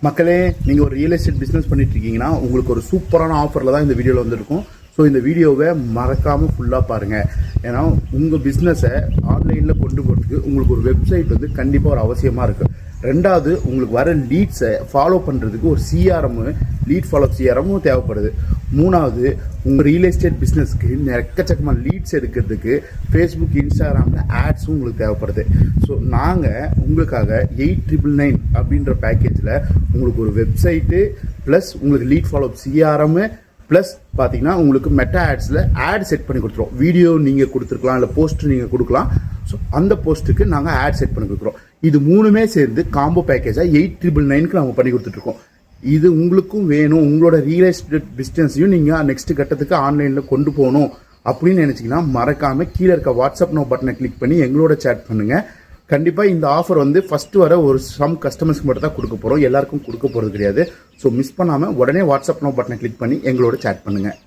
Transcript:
மக்களே, நீங்கள் ஒரு ரியல் எஸ்டேட் பிஸ்னஸ் பண்ணிட்டு இருக்கீங்கன்னா உங்களுக்கு ஒரு சூப்பரான ஆஃபரில் தான் இந்த வீடியோவில் வந்திருக்கும். ஸோ இந்த வீடியோவை மறக்காமல் ஃபுல்லாக பாருங்கள். ஏன்னா உங்கள் பிஸ்னஸை ஆன்லைனில் கொண்டு போகிறதுக்கு உங்களுக்கு ஒரு வெப்சைட் வந்து கண்டிப்பாக ஒரு அவசியமாக இருக்குது. ரெண்டாவது, உங்களுக்கு வர லீட்ஸை ஃபாலோ பண்ணுறதுக்கு ஒரு சிஆர்எம், லீட் ஃபாலோ சிஆர்எம்மும் தேவைப்படுது. மூணாவது, உங்கள் ரியல் எஸ்டேட் பிஸ்னஸ்க்கு எக்கச்சக்கமான லீட்ஸ் எடுக்கிறதுக்கு ஃபேஸ்புக், இன்ஸ்டாகிராமில் ஆட்ஸும் உங்களுக்கு தேவைப்படுது. ஸோ நாங்கள் உங்களுக்காக 8999 அப்படின்ற பேக்கேஜில் உங்களுக்கு ஒரு வெப்சைட்டு ப்ளஸ் உங்களுக்கு லீட் ஃபாலோ சிஆர்எம்மு ப்ளஸ் பார்த்தீங்கன்னா உங்களுக்கு மெட்டா ஆட்ஸில் ஆட் செட் பண்ணி கொடுத்துருவோம். வீடியோ நீங்கள் கொடுத்துருக்கலாம், இல்லை போஸ்ட் நீங்கள் கொடுக்கலாம். ஸோ அந்த போஸ்ட்டுக்கு நாங்கள் ஆட் செட் பண்ணி கொடுக்குறோம். இது மூணுமே சேர்ந்து காம்போ பேக்கேஜாக 8999க்கு நம்ம பண்ணி கொடுத்துட்ருக்கோம். இது உங்களுக்கும் வேணும், உங்களோட ரியல் எஸ்டேட் பிஸ்னஸையும் நீங்கள் நெக்ஸ்ட் கட்டத்துக்கு ஆன்லைனில் கொண்டு போகணும் அப்படின்னு நினச்சிங்கன்னா மறக்காமல் கீழே இருக்க வாட்ஸ்அப் நோ பட்டனை கிளிக் பண்ணி எங்களோட சேட் பண்ணுங்கள். கண்டிப்பாக இந்த ஆஃபர் வந்து ஃபஸ்ட்டு வர ஒரு சம் கஸ்டமர்ஸ்க்கு மட்டும் தான் கொடுக்க போகிறோம், எல்லாருக்கும் கொடுக்க போகிறது கிடையாது. ஸோ மிஸ் பண்ணாமல் உடனே வாட்ஸ்அப் நோ பட்டனை கிளிக் பண்ணி எங்களோட சேட் பண்ணுங்கள்.